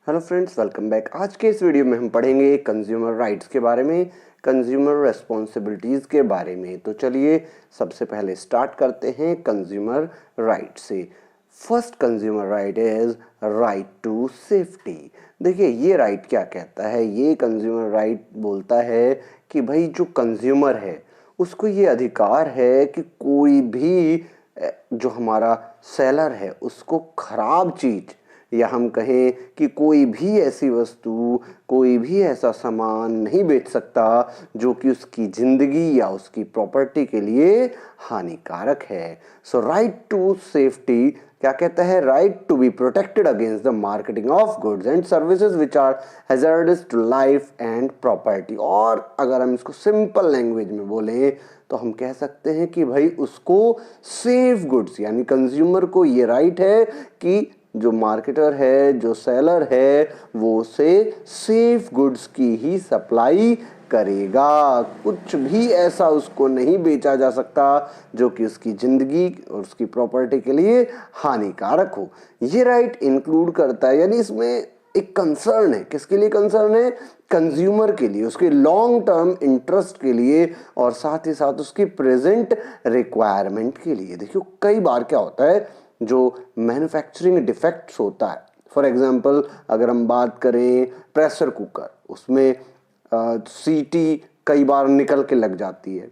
Hello friends, welcome back. आज के इस वीडियो में हम पढ़ेंगे कंज्यूमर राइट्स के बारे में, कंज्यूमर रेस्पॉन्सिबिलिटीज़ के बारे में। तो चलिए सबसे पहले स्टार्ट करते हैं कंज्यूमर राइट से। First consumer right is right to safety. देखिए ये राइट क्या कहता है, ये कंज्यूमर राइट बोलता है कि भाई जो कंज्यूमर है उसको ये अधिकार है कि कोई भी जो हमारा सेलर है उसको ख़राब चीज़ या हम कहें कि कोई भी ऐसी वस्तु, कोई भी ऐसा सामान नहीं बेच सकता जो कि उसकी ज़िंदगी या उसकी प्रॉपर्टी के लिए हानिकारक है। सो राइट टू सेफ्टी क्या कहता है? Right to be protected against the marketing of goods and services which are hazardous to life and property. और अगर हम इसको सिंपल लैंग्वेज में बोलें तो हम कह सकते हैं कि भाई उसको सेफ गुड्स, यानी कंज्यूमर को ये राइट है कि जो मार्केटर है, जो सेलर है, वो उसे सेफ गुड्स की ही सप्लाई करेगा। कुछ भी ऐसा उसको नहीं बेचा जा सकता जो कि उसकी ज़िंदगी और उसकी प्रॉपर्टी के लिए हानिकारक हो। ये राइट इंक्लूड करता है, यानी इसमें एक कंसर्न है। किसके लिए कंसर्न है? कंज्यूमर के लिए, उसके लॉन्ग टर्म इंटरेस्ट के लिए और साथ ही साथ उसकी प्रेजेंट रिक्वायरमेंट के लिए। देखियो कई बार क्या होता है, जो मैन्युफैक्चरिंग डिफेक्ट्स होता है, फॉर एग्जांपल अगर हम बात करें प्रेशर कुकर, उसमें सीटी कई बार निकल के लग जाती है,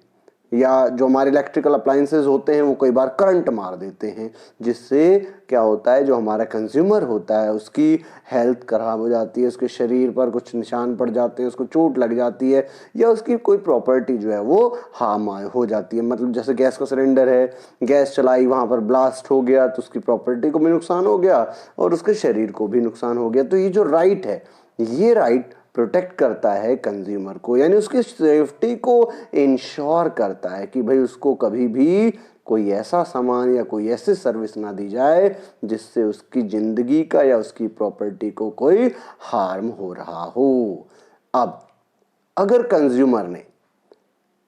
या जो हमारे इलेक्ट्रिकल अप्लायंसेस होते हैं वो कई बार करंट मार देते हैं, जिससे क्या होता है, जो हमारा कंज्यूमर होता है उसकी हेल्थ खराब हो जाती है, उसके शरीर पर कुछ निशान पड़ जाते हैं, उसको चोट लग जाती है, या उसकी कोई प्रॉपर्टी जो है वो हार्म हो जाती है। मतलब जैसे गैस का सिलेंडर है, गैस चलाई, वहाँ पर ब्लास्ट हो गया तो उसकी प्रॉपर्टी को भी नुकसान हो गया और उसके शरीर को भी नुकसान हो गया। तो ये जो राइट है, ये राइट प्रोटेक्ट करता है कंज्यूमर को, यानी उसकी सेफ्टी को इंश्योर करता है कि भाई उसको कभी भी कोई ऐसा सामान या कोई ऐसी सर्विस ना दी जाए जिससे उसकी ज़िंदगी का या उसकी प्रॉपर्टी को कोई हार्म हो रहा हो। अब अगर कंज्यूमर ने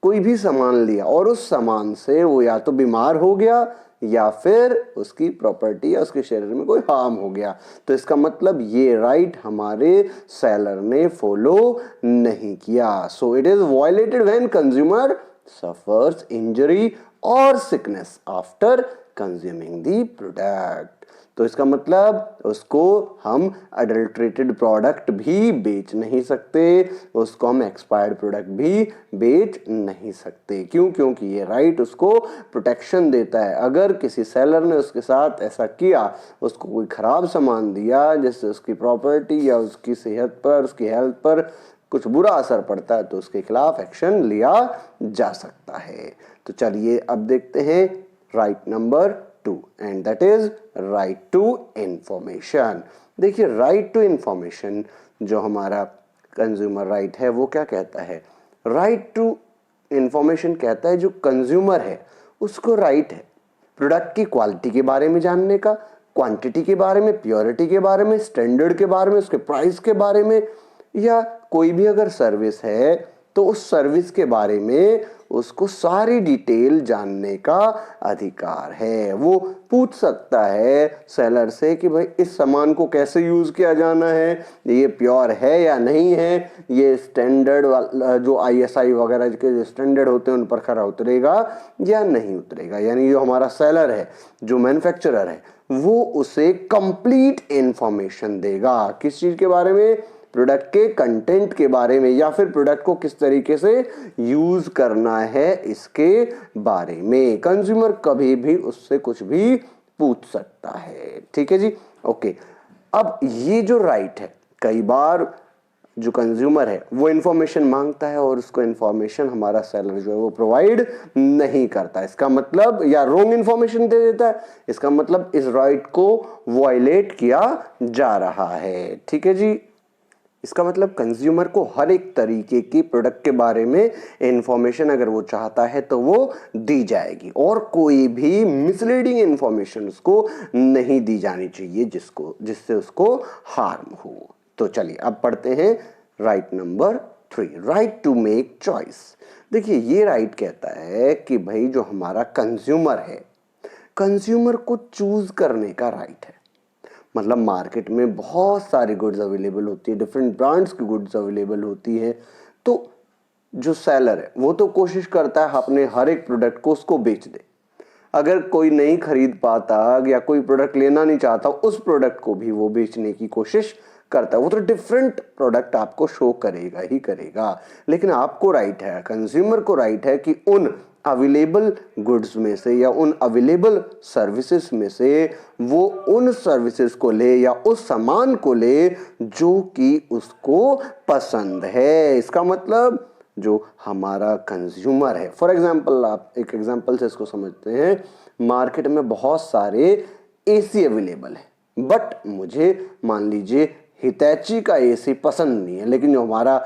कोई भी सामान लिया और उस सामान से वो या तो बीमार हो गया या फिर उसकी प्रॉपर्टी या उसके शरीर में कोई हार्म हो गया, तो इसका मतलब ये राइट हमारे सेलर ने फॉलो नहीं किया। So it is violated when consumer suffers injury और sickness after consuming the product. तो इसका मतलब उसको हम अडल्ट्रेटेड प्रोडक्ट भी बेच नहीं सकते, उसको हम एक्सपायर्ड प्रोडक्ट भी बेच नहीं सकते। क्यों? क्योंकि ये राइट उसको प्रोटेक्शन देता है। अगर किसी सेलर ने उसके साथ ऐसा किया, उसको कोई ख़राब सामान दिया जिससे उसकी प्रॉपर्टी या उसकी सेहत पर, उसकी हेल्थ पर कुछ बुरा असर पड़ता है, तो उसके खिलाफ एक्शन लिया जा सकता है। तो चलिए अब देखते हैं right number 2, and that is right to information. देखिए राइट टू इंफॉर्मेशन जो हमारा कंज्यूमर राइट है वो क्या कहता है? राइट टू इंफॉर्मेशन कहता है जो कंज्यूमर है उसको राइट है प्रोडक्ट की क्वालिटी के बारे में जानने का, क्वांटिटी के बारे में, प्योरिटी के बारे में, स्टैंडर्ड के बारे में, उसके प्राइस के बारे में, या कोई भी अगर सर्विस है तो उस सर्विस के बारे में उसको सारी डिटेल जानने का अधिकार है। वो पूछ सकता है सेलर से कि भाई इस सामान को कैसे यूज किया जाना है, ये प्योर है या नहीं है, ये स्टैंडर्ड जो ISI वगैरह के जो स्टैंडर्ड होते हैं उन पर खरा उतरेगा या नहीं उतरेगा। यानी जो हमारा सेलर है, जो मैन्युफैक्चरर है, वो उसे कंप्लीट इंफॉर्मेशन देगा। किस चीज के बारे में? प्रोडक्ट के कंटेंट के बारे में, या फिर प्रोडक्ट को किस तरीके से यूज करना है इसके बारे में। कंज्यूमर कभी भी उससे कुछ भी पूछ सकता है। ठीक है जी, ओके। अब ये जो राइट है, कई बार जो कंज्यूमर है वो इंफॉर्मेशन मांगता है और उसको इंफॉर्मेशन हमारा सेलर जो है वो प्रोवाइड नहीं करता। इसका मतलब, या रॉन्ग इंफॉर्मेशन दे देता है, इसका मतलब इस राइट को वायलेट किया जा रहा है। ठीक है जी, इसका मतलब कंज्यूमर को हर एक तरीके की प्रोडक्ट के बारे में इंफॉर्मेशन अगर वो चाहता है तो वो दी जाएगी, और कोई भी मिसलीडिंग इंफॉर्मेशन उसको नहीं दी जानी चाहिए जिससे उसको हार्म हो। तो चलिए अब पढ़ते हैं right number 3, right to make choice. देखिए ये राइट कहता है कि भाई जो हमारा कंज्यूमर है, कंज्यूमर को चूज करने का राइट है। मतलब मार्केट में बहुत सारी गुड्स अवेलेबल होती है, डिफरेंट ब्रांड्स की गुड्स अवेलेबल होती है, तो जो सेलर है वो तो कोशिश करता है अपने हर एक प्रोडक्ट को उसको बेच दे। अगर कोई नहीं खरीद पाता या कोई प्रोडक्ट लेना नहीं चाहता, उस प्रोडक्ट को भी वो बेचने की कोशिश करता है। वो तो डिफरेंट प्रोडक्ट आपको शो करेगा ही करेगा, लेकिन आपको राइट है, कंज्यूमर को राइट है कि उन अवेलेबल गुड्स में से या उन अवेलेबल सर्विसेज में से वो उन सर्विसेज को ले या उस सामान को ले जो कि उसको पसंद है। इसका मतलब जो हमारा कंज्यूमर है, फॉर एग्जाम्पल आप एक एग्जाम्पल से इसको समझते हैं, मार्केट में बहुत सारे एसी अवेलेबल है, बट मुझे मान लीजिए हितैची का एसी पसंद नहीं है, लेकिन जो हमारा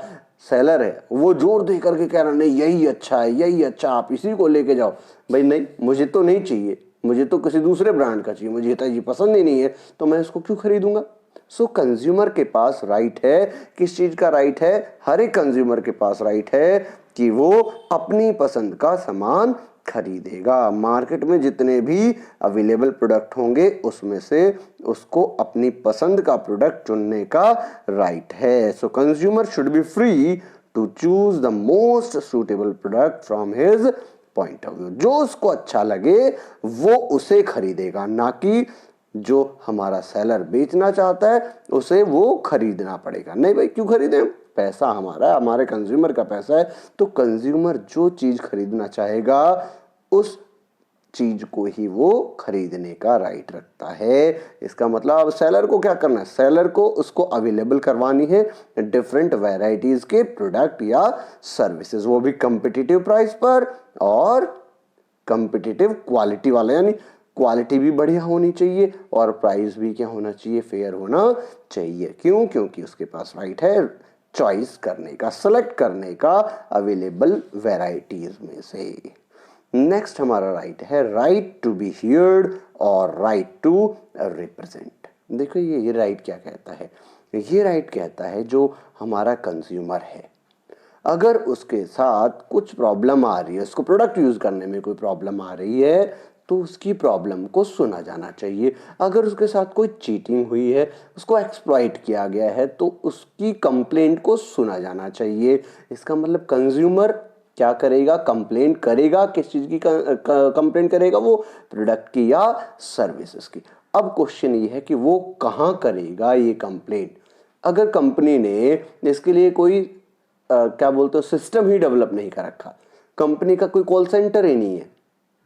सेलर है वो जोर दे करके कह रहा नहीं यही अच्छा है, यही अच्छा, आप इसी को लेके जाओ। भाई नहीं, मुझे तो नहीं चाहिए, मुझे तो किसी दूसरे ब्रांड का चाहिए, मुझे हितैची पसंद ही नहीं है, तो मैं इसको क्यों खरीदूंगा। सो कंज्यूमर के पास राइट है, किस चीज का राइट है, हर एक कंज्यूमर के पास राइट है कि वो अपनी पसंद का सामान खरीदेगा। मार्केट में जितने भी अवेलेबल प्रोडक्ट होंगे उसमें से उसको अपनी पसंद का प्रोडक्ट चुनने का राइट है। So consumer should be free to choose the most suitable product from his point of view. जो उसको अच्छा लगे वो उसे खरीदेगा, ना कि जो हमारा सेलर बेचना चाहता है उसे वो खरीदना पड़ेगा। नहीं भाई, क्यों खरीदें, पैसा हमारा है, हमारे कंज्यूमर का पैसा है, तो कंज्यूमर जो चीज खरीदना चाहेगा उस चीज को ही वो खरीदने का राइट रखता है। इसका मतलब अब सेलर को क्या करना है, सेलर को उसको अवेलेबल करवानी है डिफरेंट वैरायटीज के प्रोडक्ट या सर्विसेज, वो भी कम्पिटिटिव प्राइस पर और कम्पिटिटिव क्वालिटी वाला, यानी क्वालिटी भी बढ़िया होनी चाहिए और प्राइस भी क्या होना चाहिए, फेयर होना चाहिए। क्यों, क्योंकि उसके पास राइट है चॉइस करने का, सेलेक्ट करने का अवेलेबल वैरायटीज में से। नेक्स्ट हमारा राइट है राइट टू बी हियर्ड और राइट टू रिप्रेजेंट। देखो ये राइट क्या कहता है, ये राइट कहता है जो हमारा कंज्यूमर है, अगर उसके साथ कुछ प्रॉब्लम आ रही है, उसको प्रोडक्ट यूज करने में कोई प्रॉब्लम आ रही है, तो उसकी प्रॉब्लम को सुना जाना चाहिए। अगर उसके साथ कोई चीटिंग हुई है, उसको एक्सप्लॉइट किया गया है, तो उसकी कंप्लेंट को सुना जाना चाहिए। इसका मतलब कंज्यूमर क्या करेगा, कंप्लेंट करेगा। किस चीज की कंप्लेंट करेगा, वो प्रोडक्ट की या सर्विसेज की। अब क्वेश्चन ये है कि वो कहाँ करेगा ये कंप्लेंट। अगर कंपनी ने इसके लिए कोई क्या बोलते हो सिस्टम ही डेवलप नहीं कर रखा, कंपनी का कोई कॉल सेंटर ही नहीं है,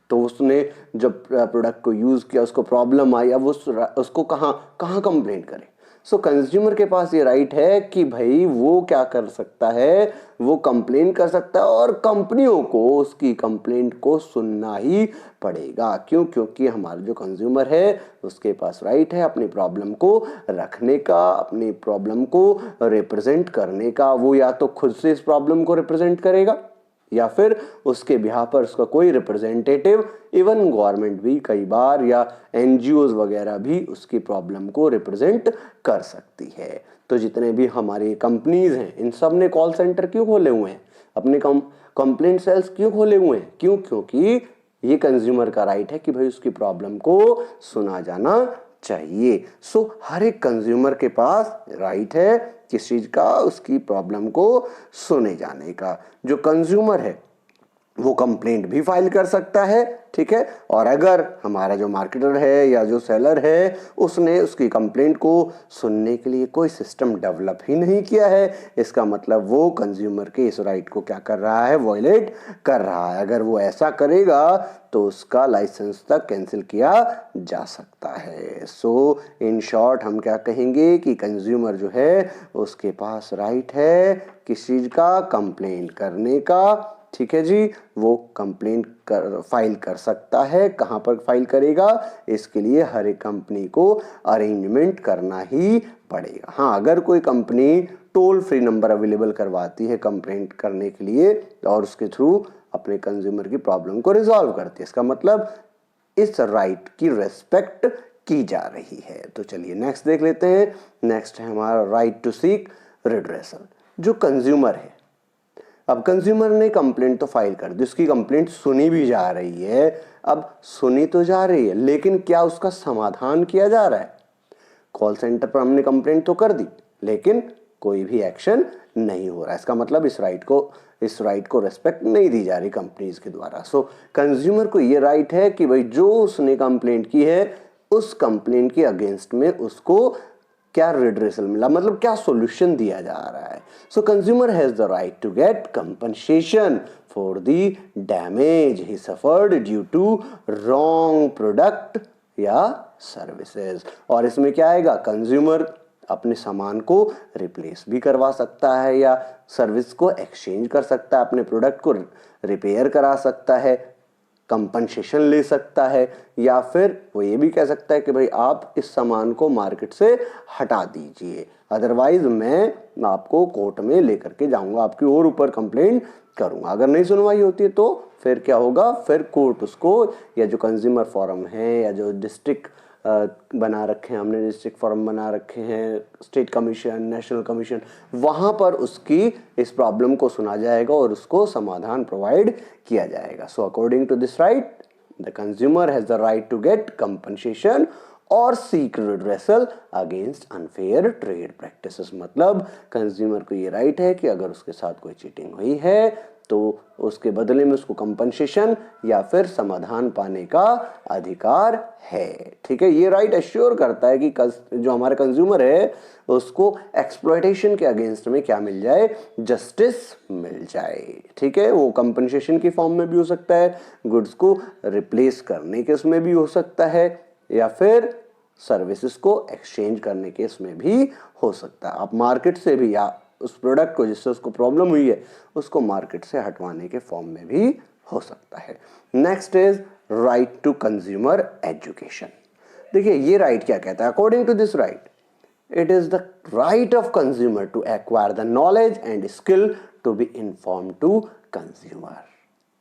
तो उसने जब प्रोडक्ट को यूज किया, उसको प्रॉब्लम आई, अब उसको कहाँ कंप्लेंट करे। सो कंज्यूमर के पास ये राइट है कि भाई वो क्या कर सकता है, वो कंप्लेन कर सकता है और कंपनियों को उसकी कंप्लेंट को सुनना ही पड़ेगा। क्यों, क्योंकि हमारा जो कंज्यूमर है उसके पास राइट है अपनी प्रॉब्लम को रखने का, अपनी प्रॉब्लम को रिप्रेजेंट करने का। वो या तो खुद से इस प्रॉब्लम को रिप्रेजेंट करेगा या फिर उसके बिहाफ पर उसका कोई रिप्रेजेंटेटिव, इवन गवर्नमेंट भी कई बार या एनजीओज वगैरह भी उसकी प्रॉब्लम को रिप्रेजेंट कर सकती है। तो जितने भी हमारी कंपनीज हैं इन सब ने कॉल सेंटर क्यों खोले हुए हैं, अपने कंप्लेंट सेल्स क्यों खोले हुए हैं, क्यों, क्योंकि ये कंज्यूमर का राइट है कि भाई उसकी प्रॉब्लम को सुना जाना चाहिए। सो हर एक कंज्यूमर के पास राइट है किस चीज का, उसकी प्रॉब्लम को सुने जाने का। जो कंज्यूमर है वो कंप्लेंट भी फाइल कर सकता है, ठीक है, और अगर हमारा जो मार्केटर है या जो सेलर है उसने उसकी कंप्लेंट को सुनने के लिए कोई सिस्टम डेवलप ही नहीं किया है, इसका मतलब वो कंज्यूमर के इस राइट को क्या कर रहा है, वॉयलेट कर रहा है। अगर वो ऐसा करेगा तो उसका लाइसेंस तक कैंसिल किया जा सकता है। सो इन शॉर्ट हम क्या कहेंगे कि कंज्यूमर जो है उसके पास राइट है किस चीज का, कंप्लेंट करने का, ठीक है जी। वो कंप्लेंट फाइल कर सकता है, कहाँ पर फाइल करेगा, इसके लिए हर एक कंपनी को अरेंजमेंट करना ही पड़ेगा। हाँ, अगर कोई company toll free number available करवाती है कंप्लेंट करने के लिए और उसके थ्रू अपने कंज्यूमर की प्रॉब्लम को रिजॉल्व करती है, इसका मतलब इस राइट की रेस्पेक्ट की जा रही है। तो चलिए नेक्स्ट देख लेते हैं। नेक्स्ट है हमारा राइट टू सीक रिड्रेसल। जो कंज्यूमर है, अब कंज्यूमर ने कंप्लेंट तो फाइल कर दी, उसकी कंप्लेंट सुनी भी जा रही है। अब सुनी तो जा रही है, लेकिन क्या उसका समाधान किया जा रहा है? कॉल सेंटर पर हमने कंप्लेंट तो कर दी लेकिन कोई भी एक्शन नहीं हो रहा। इसका मतलब इस राइट को रेस्पेक्ट नहीं दी जा रही कंपनीज के द्वारा। सो कंज्यूमर को ये राइट है कि भाई जो उसने कंप्लेंट की है उस कंप्लेंट के अगेंस्ट में उसको क्या रिड्रेसल मिला, मतलब क्या सॉल्यूशन दिया जा रहा है। So consumer has the right to get compensation for the damage he suffered due to wrong product या सर्विसेज। और इसमें क्या आएगा, कंज्यूमर अपने सामान को रिप्लेस भी करवा सकता है या सर्विस को एक्सचेंज कर सकता है, अपने प्रोडक्ट को रिपेयर करा सकता है, कंपनसेशन ले सकता है, या फिर वो ये भी कह सकता है कि भाई आप इस सामान को मार्केट से हटा दीजिए, अदरवाइज मैं आपको कोर्ट में लेकर के जाऊंगा, आपकी और ऊपर कंप्लेंट करूंगा। अगर नहीं सुनवाई होती है तो फिर क्या होगा, फिर कोर्ट उसको, या जो कंज्यूमर फोरम है या जो डिस्ट्रिक्ट बना रखे हैं हमने, डिस्ट्रिक्ट फोरम बना रखे हैं, स्टेट कमीशन, नेशनल कमीशन, वहां पर उसकी इस प्रॉब्लम को सुना जाएगा और उसको समाधान प्रोवाइड किया जाएगा। So according to this right the consumer has the right to get compensation और seek redressal against unfair trade practices. मतलब कंज्यूमर को ये राइट है कि अगर उसके साथ कोई चीटिंग हुई है तो उसके बदले में उसको कंपनसेशन या फिर समाधान पाने का अधिकार है। ठीक है, ये राइट एश्योर करता है कि जो हमारा कंज्यूमर है उसको एक्सप्लॉयटेशन के अगेंस्ट में क्या मिल जाए, जस्टिस मिल जाए। ठीक है, वो कंपनसेशन की फॉर्म में भी हो सकता है, गुड्स को रिप्लेस करने के उसमें भी हो सकता है, या फिर सर्विसेज को एक्सचेंज करने के इसमें भी हो सकता है। आप मार्केट से भी या उस प्रोडक्ट को जिससे उसको प्रॉब्लम हुई है उसको मार्केट से हटवाने के फॉर्म में भी हो सकता है। Next is right to consumer education. देखिए ये राइट क्या कहता है, according to this right it is the right of consumer to acquire the knowledge and skill to be inform to consumer.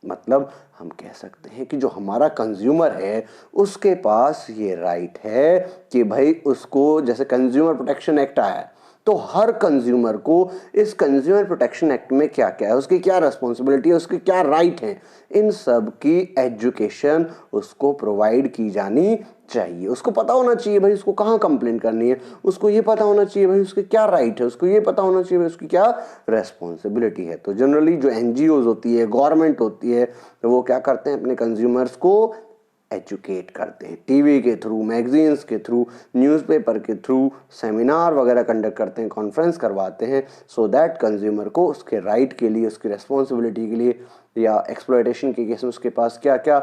मतलब हम कह सकते हैं कि जो हमारा कंज्यूमर है उसके पास ये राइट है कि भाई उसको, जैसे कंज्यूमर प्रोटेक्शन एक्ट आया है तो हर कंज्यूमर को इस कंज्यूमर प्रोटेक्शन एक्ट में क्या क्या है, उसकी क्या रिस्पॉन्सिबिलिटी है, उसके क्या राइट हैं, इन सब की एजुकेशन उसको प्रोवाइड की जानी चाहिए। उसको पता होना चाहिए भाई उसको कहाँ कंप्लेंट करनी है, उसको ये पता होना चाहिए भाई उसके क्या राइट है, उसको ये पता होना चाहिए भाई उसकी क्या रेस्पॉन्सिबिलिटी है। तो जनरली जो एनजीओज होती है, गवर्नमेंट होती है, वो क्या करते हैं, अपने कंज्यूमर्स को एजुकेट करते हैं, टीवी के थ्रू, मैगजीन्स के थ्रू, न्यूज़पेपर के थ्रू, सेमिनार वगैरह कंडक्ट करते हैं, कॉन्फ्रेंस करवाते हैं, सो दैट कंज्यूमर को उसके राइट के लिए, उसकी रेस्पॉन्सिबिलिटी के लिए, या एक्सप्लॉयटेशन के केस में उसके पास क्या क्या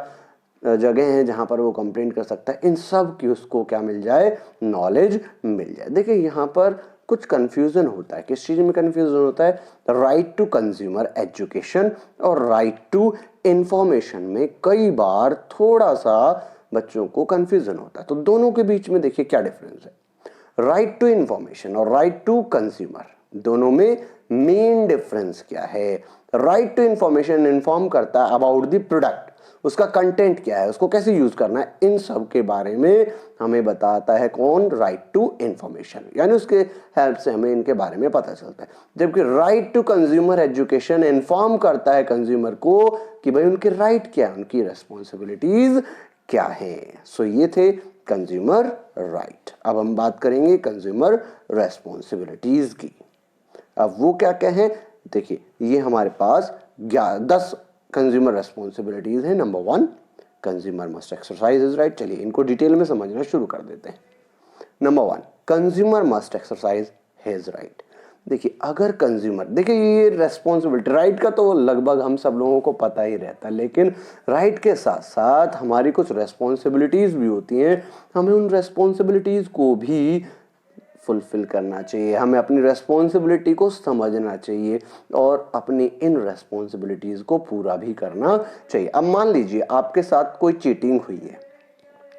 जगह हैं जहाँ पर वो कंप्लेंट कर सकता है, इन सब की उसको क्या मिल जाए, नॉलेज मिल जाए। देखिए यहाँ पर कुछ कंफ्यूजन होता है, किस चीज़ में कंफ्यूजन होता है, राइट टू कंज्यूमर एजुकेशन और राइट टू इंफॉर्मेशन में कई बार थोड़ा सा बच्चों को कंफ्यूजन होता है। तो दोनों के बीच में देखिए क्या डिफरेंस है। राइट टू इंफॉर्मेशन और राइट टू कंज्यूमर, दोनों में मेन डिफरेंस क्या है। राइट टू इंफॉर्मेशन इन्फॉर्म करता है अबाउट द प्रोडक्ट, उसका कंटेंट क्या है, उसको कैसे यूज करना है, इन सब के बारे में हमें बताता है कौन, राइट टू इंफॉर्मेशन, यानी उसके हेल्प से हमें इनके बारे में पता चलता है। जबकि right to consumer education inform करता है कंज्यूमर को कि भाई उनके राइट क्या है, उनकी रेस्पॉन्सिबिलिटीज क्या है। सो ये थे कंज्यूमर राइट। अब हम बात करेंगे कंज्यूमर रेस्पॉन्सिबिलिटीज की। अब वो क्या क्या है, देखिए ये हमारे पास 10 कंज्यूमर रेस्पॉन्सिबिलिटीज है। Number 1, consumer must exercise his right. चलिए इनको डिटेल में समझना शुरू कर देते हैं। Number 1, consumer must exercise his right. देखिए अगर कंज्यूमर, देखिए ये रेस्पॉन्सिबिलिटी, राइट का तो लगभग हम सब लोगों को पता ही रहता है, लेकिन राइट के साथ साथ हमारी कुछ रेस्पॉन्सिबिलिटीज भी होती हैं। हमें उन रेस्पॉन्सिबिलिटीज को भी फुलफिल करना चाहिए, हमें अपनी रेस्पॉन्सिबिलिटी को समझना चाहिए और अपनी इन रेस्पॉन्सिबिलिटीज को पूरा भी करना चाहिए। अब मान लीजिए आपके साथ कोई चीटिंग हुई है,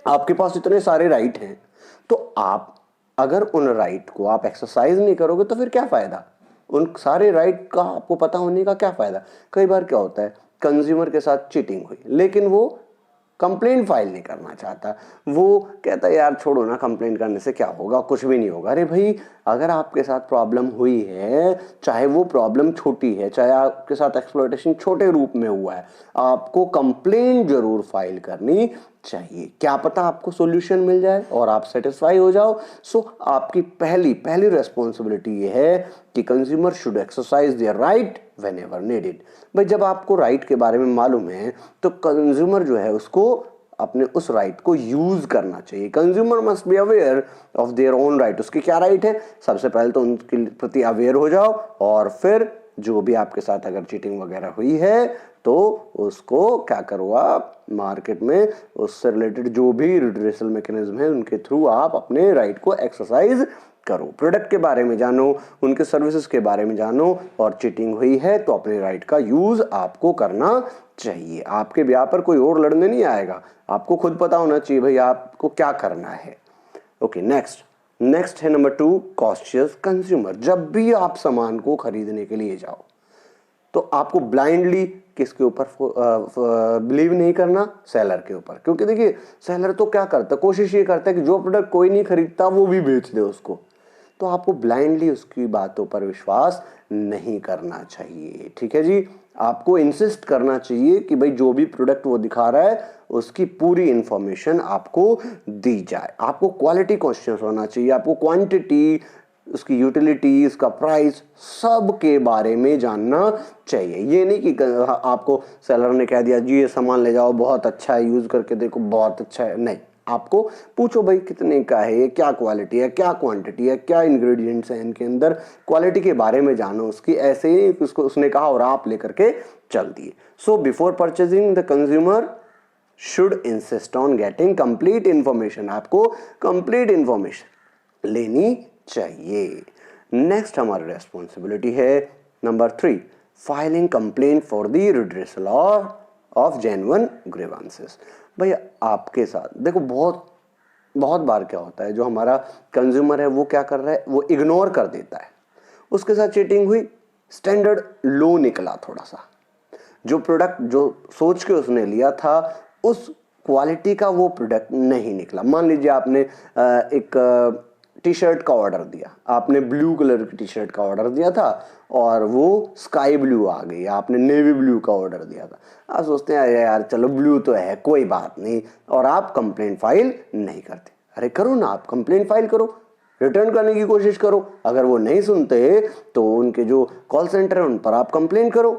आपके पास इतने सारे राइट हैं, तो आप अगर उन राइट को आप एक्सरसाइज नहीं करोगे तो फिर क्या फायदा, उन सारे राइट का आपको पता होने का क्या फायदा। कई बार क्या होता है, कंज्यूमर के साथ चीटिंग हुई लेकिन वो कंप्लेंट फाइल नहीं करना चाहता, वो कहता है यार छोड़ो ना, कंप्लेंट करने से क्या होगा, कुछ भी नहीं होगा। अरे भाई अगर आपके साथ प्रॉब्लम हुई है, चाहे वो प्रॉब्लम छोटी है, चाहे आपके साथ एक्सप्लॉयटेशन छोटे रूप में हुआ है, आपको कंप्लेंट जरूर फाइल करनी चाहिए। क्या पता आपको सॉल्यूशन मिल जाए और आप सेटिस्फाई हो जाओ। सो आपकी पहली रेस्पॉन्सिबिलिटी ये है कि consumer should exercise their right whenever needed. भाई जब आपको राइट के बारे में मालूम है तो कंज्यूमर जो है उसको अपने उस राइट को यूज करना चाहिए। Consumer must be aware of their own right. उसकी क्या राइट है, सबसे पहले तो उनके प्रति अवेयर हो जाओ और फिर जो भी आपके साथ अगर चीटिंग वगैरह हुई है तो उसको क्या करो, आप मार्केट में उससे रिलेटेड जो भी रिड्रेसल मैकेनिज्म है उनके थ्रू आप अपने राइट को एक्सरसाइज करो। प्रोडक्ट के बारे में जानो, उनके सर्विसेज के बारे में जानो, और चीटिंग हुई है तो अपने राइट का यूज आपको करना चाहिए। आपके ब्याह पर कोई और लड़ने नहीं आएगा, आपको खुद पता होना चाहिए भाई आपको क्या करना है। ओके, नेक्स्ट है नंबर 2, कॉशियस कंज्यूमर। जब भी आप सामान को खरीदने के लिए जाओ तो आपको ब्लाइंडली किसके ऊपर बिलीव नहीं करना, सेलर के ऊपर। क्योंकि देखिए सेलर तो क्या करता है, कोशिश ये करता है कि जो प्रोडक्ट कोई नहीं खरीदता वो भी बेच दे उसको। तो आपको ब्लाइंडली उसकी बातों पर विश्वास नहीं करना चाहिए। ठीक है जी, आपको इंसिस्ट करना चाहिए कि भाई जो भी प्रोडक्ट वो दिखा रहा है उसकी पूरी इंफॉर्मेशन आपको दी जाए। आपको क्वालिटी कॉन्शियस होना चाहिए, आपको क्वांटिटी, उसकी यूटिलिटी, उसका प्राइस, सब के बारे में जानना चाहिए। ये नहीं कि आपको सेलर ने कह दिया जी ये सामान ले जाओ बहुत अच्छा है, यूज करके देखो बहुत अच्छा है, नहीं, आपको पूछो भाई कितने का है, क्या क्वालिटी है, क्या क्वांटिटी है, क्या इंग्रेडिएंट्स हैं इनके अंदर, क्वालिटी के बारे में जानो उसकी। ऐसे ही उसको उसने कहा और आप लेकर के चल दिए। So before purchasing the consumer should insist on getting complete information. आपको कंप्लीट इंफॉर्मेशन लेनी चाहिए। नेक्स्ट हमारी रेस्पॉन्सिबिलिटी है number 3, filing complaint for the redressal of genuine grievances. भाई आपके साथ देखो बहुत बार क्या होता है, जो हमारा कंज्यूमर है वो क्या कर रहा है, वो इग्नोर कर देता है। उसके साथ चीटिंग हुई, स्टैंडर्ड लो निकला थोड़ा सा, जो प्रोडक्ट जो सोच के उसने लिया था उस क्वालिटी का वो प्रोडक्ट नहीं निकला। मान लीजिए आपने एक टी शर्ट का ऑर्डर दिया, आपने ब्लू कलर की टी शर्ट का ऑर्डर दिया था और वो स्काई ब्लू आ गई, आपने नेवी ब्लू का ऑर्डर दिया था। आप सोचते हैं अरे यार चलो ब्लू तो है कोई बात नहीं, और आप कंप्लेंट फाइल नहीं करते। अरे करो ना, आप कंप्लेंट फाइल करो, रिटर्न करने की कोशिश करो। अगर वो नहीं सुनते तो उनके जो कॉल सेंटर है उन पर आप कंप्लेंट करो।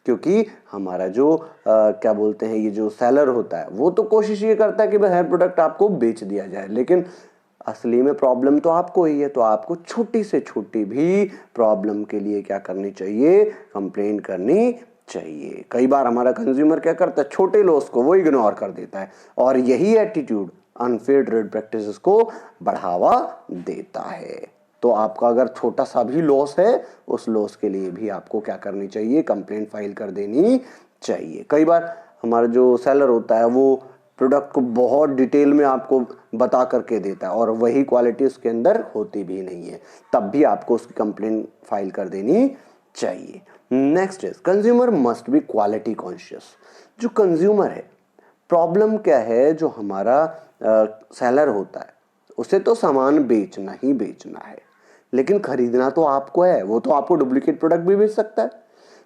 क्योंकि हमारा जो क्या बोलते हैं, ये जो सेलर होता है वो तो कोशिश ये करता है कि भाई हर प्रोडक्ट आपको बेच दिया जाए, लेकिन असली में प्रॉब्लम तो आपको ही है। तो आपको छोटी से छोटी भी प्रॉब्लम के लिए क्या करनी चाहिए, कंप्लेन करनी चाहिए। कई बार हमारा कंज्यूमर क्या करता है, छोटे लॉस को वो इग्नोर कर देता है, और यही एटीट्यूड अनफेयर ट्रेड प्रैक्टिसेस को बढ़ावा देता है। तो आपका अगर छोटा सा भी लॉस है, उस लॉस के लिए भी आपको क्या करनी चाहिए, कंप्लेंट फाइल कर देनी चाहिए। कई बार हमारा जो सेलर होता है वो प्रोडक्ट को बहुत डिटेल में आपको बता करके देता है और वही क्वालिटी उसके अंदर होती भी नहीं है, तब भी आपको उसकी कंप्लेंट फाइल कर देनी चाहिए। Next is consumer must be quality conscious. जो कंज्यूमर है, प्रॉब्लम क्या है, जो हमारा सेलर होता है उसे तो सामान बेचना ही बेचना है, लेकिन खरीदना तो आपको है, वो तो आपको डुप्लीकेट प्रोडक्ट भी बेच सकता है।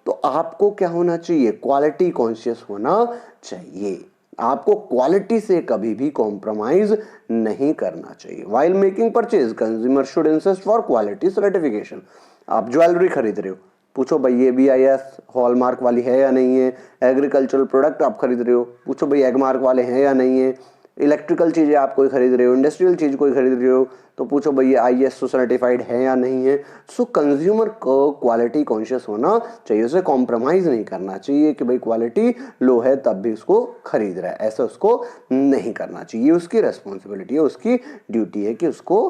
तो आपको क्या होना चाहिए, क्वालिटी कॉन्शियस होना चाहिए। आपको क्वालिटी से कभी भी कॉम्प्रोमाइज नहीं करना चाहिए। While making purchase consumer should insist for quality certification. आप ज्वेलरी खरीद रहे हो, पूछो भाई ये BIS हॉलमार्क वाली है या नहीं है। एग्रीकल्चरल प्रोडक्ट आप खरीद रहे हो, पूछो भाई एगमार्क वाले हैं या नहीं है। इलेक्ट्रिकल चीज़ें आप कोई खरीद रहे हो, इंडस्ट्रियल चीज़ कोई खरीद रहे हो, तो पूछो भाई ये ISO सर्टिफाइड है या नहीं है। सो कंज्यूमर को क्वालिटी कॉन्शियस होना चाहिए, उसे कॉम्प्रोमाइज़ नहीं करना चाहिए कि भाई क्वालिटी लो है तब भी उसको खरीद रहा है, ऐसा उसको नहीं करना चाहिए। उसकी रेस्पॉन्सिबिलिटी है, उसकी ड्यूटी है कि उसको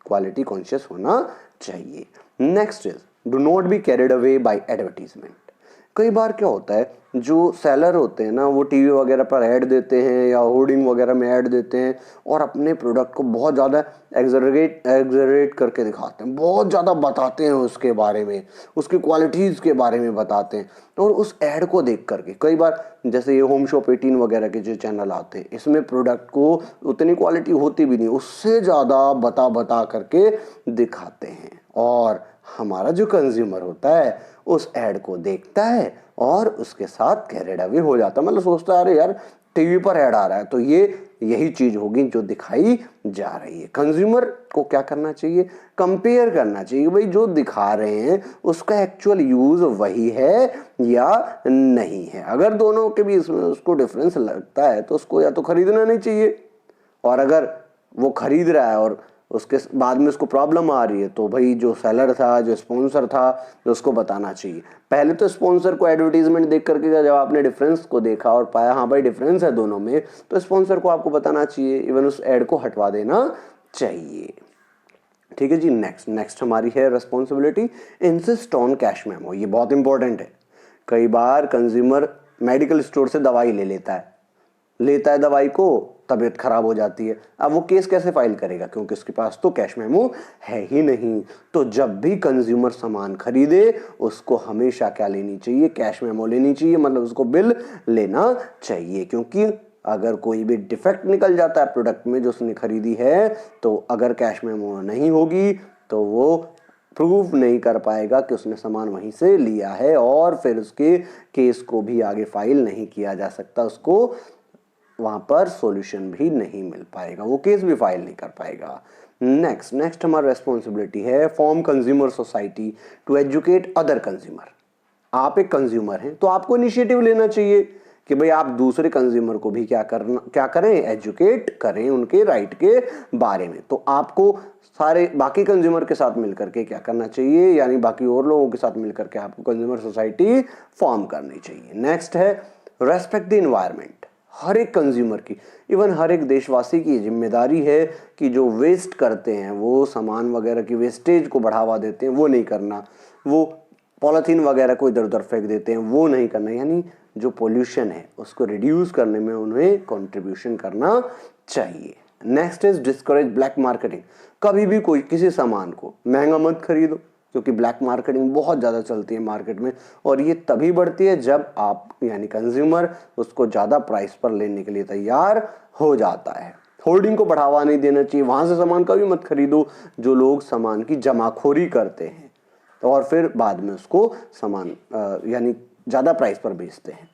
क्वालिटी कॉन्शियस होना चाहिए। Next is do not be carried away by advertisement. कई बार क्या होता है, जो सेलर होते हैं ना वो टीवी वगैरह पर ऐड देते हैं या होर्डिंग वगैरह में ऐड देते हैं और अपने प्रोडक्ट को बहुत ज़्यादा एग्जरेट करके दिखाते हैं, बहुत ज़्यादा बताते हैं उसके बारे में, उसकी क्वालिटीज़ के बारे में बताते हैं। और उस ऐड को देख करके कई बार जैसे ये होम शॉप 18 वगैरह के जो चैनल आते हैं, इसमें प्रोडक्ट को उतनी क्वालिटी होती भी नहीं, उससे ज़्यादा बता करके दिखाते हैं। और हमारा जो कंज्यूमर होता है उस ऐड को देखता है और उसके साथ कैरिड अवे हो जाता है, मतलब सोचता है अरे यार टीवी पर ऐड आ रहा है, तो ये यही चीज होगी जो दिखाई जा रही है। कंज्यूमर को क्या करना चाहिए, कंपेयर करना चाहिए, भाई जो दिखा रहे हैं उसका एक्चुअल यूज वही है या नहीं है। अगर दोनों के बीच में उसको डिफरेंस लगता है तो उसको या तो खरीदना नहीं चाहिए, और अगर वो खरीद रहा है और उसके बाद में उसको प्रॉब्लम आ रही है तो भाई जो सेलर था, जो स्पॉन्सर था, उसको बताना चाहिए। पहले तो स्पॉन्सर को एडवर्टीजमेंट देख करके जब आपने डिफरेंस को देखा और पाया हाँ भाई डिफरेंस है दोनों में, तो स्पॉन्सर को आपको बताना चाहिए, इवन उस एड को हटवा देना चाहिए। ठीक है जी। नेक्स्ट हमारी है responsibility, insist on cash memo. ये बहुत इंपॉर्टेंट है। कई बार कंज्यूमर मेडिकल स्टोर से दवाई लेता है दवाई को, तबीयत खराब हो जाती है। अब वो केस कैसे फाइल करेगा, क्योंकि उसके पास तो कैश मेमो है ही नहीं। तो जब भी कंज्यूमर सामान खरीदे उसको हमेशा क्या लेनी चाहिए, कैश मेमो लेनी चाहिए, मतलब उसको बिल लेना चाहिए। क्योंकि अगर कोई भी डिफेक्ट निकल जाता है प्रोडक्ट में जो उसने खरीदी है, तो अगर कैश मेमो नहीं होगी तो वो प्रूव नहीं कर पाएगा कि उसने सामान वहीं से लिया है, और फिर उसके केस को भी आगे फाइल नहीं किया जा सकता, उसको वहां पर सॉल्यूशन भी नहीं मिल पाएगा, वो केस भी फाइल नहीं कर पाएगा। नेक्स्ट हमारा रेस्पॉन्सिबिलिटी है form consumer society to educate other consumer. आप एक कंज्यूमर हैं तो आपको इनिशिएटिव लेना चाहिए कि भाई आप दूसरे कंज्यूमर को भी क्या करें, एजुकेट करें उनके राइट के बारे में। तो आपको सारे बाकी कंज्यूमर के साथ मिलकर के क्या करना चाहिए, यानी बाकी और लोगों के साथ मिलकर के आपको कंज्यूमर सोसाइटी फॉर्म करनी चाहिए। नेक्स्ट है रेस्पेक्ट द इन्वायरमेंट। हर एक कंज्यूमर की, इवन हर एक देशवासी की जिम्मेदारी है कि जो वेस्ट करते हैं, वो सामान वगैरह की वेस्टेज को बढ़ावा देते हैं, वो नहीं करना। वो पॉलीथीन वगैरह को इधर उधर फेंक देते हैं, वो नहीं करना। यानी जो पोल्यूशन है उसको रिड्यूस करने में उन्हें कंट्रीब्यूशन करना चाहिए। Next is discourage black marketing. कभी भी कोई किसी सामान को महंगा मत खरीदो, क्योंकि ब्लैक मार्केटिंग बहुत ज़्यादा चलती है मार्केट में, और ये तभी बढ़ती है जब आप यानी कंज्यूमर उसको ज़्यादा प्राइस पर लेने के लिए तैयार हो जाता है। होर्डिंग को बढ़ावा नहीं देना चाहिए, वहाँ से सामान कभी मत खरीदो जो लोग सामान की जमाखोरी करते हैं और फिर बाद में उसको सामान यानी ज़्यादा प्राइस पर बेचते हैं।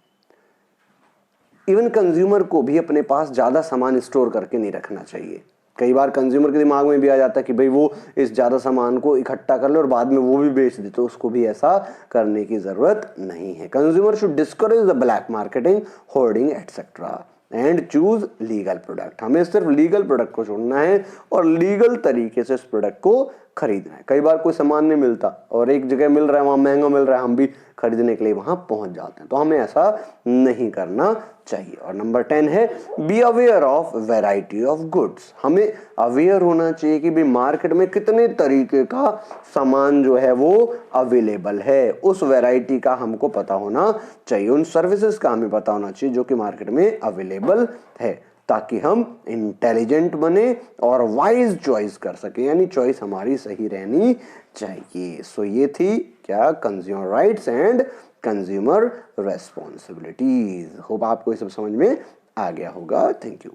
इवन कंज्यूमर को भी अपने पास ज़्यादा सामान स्टोर करके नहीं रखना चाहिए। कई बार कंज्यूमर के दिमाग में भी आ जाता है कि भाई वो इस ज़्यादा सामान को इकट्ठा कर ले और बाद में वो भी बेच दे, तो उसको भी ऐसा करने की ज़रूरत नहीं है। Consumer should discourage the black marketing, hoarding etcetera and choose legal product. हमें सिर्फ लीगल प्रोडक्ट को चुनना है और लीगल तरीके से उस प्रोडक्ट को खरीदना है। कई बार कोई सामान नहीं मिलता और एक जगह मिल रहा है, वहाँ महंगा मिल रहा है, हम भी खरीदने के लिए वहाँ पहुँच जाते हैं, तो हमें ऐसा नहीं करना चाहिए। और नंबर 10 है be aware of variety of goods. हमें अवेयर होना चाहिए कि भाई मार्केट में कितने तरीके का सामान जो है वो अवेलेबल है, उस वैरायटी का हमको पता होना चाहिए, उन सर्विसेज का हमें पता होना चाहिए जो कि मार्केट में अवेलेबल है, ताकि हम इंटेलिजेंट बने और वाइज चॉइस कर सके, यानी चॉइस हमारी सही रहनी चाहिए। सो ये थी क्या, consumer rights and consumer responsibilities. Hope आपको ये सब समझ में आ गया होगा। Thank you.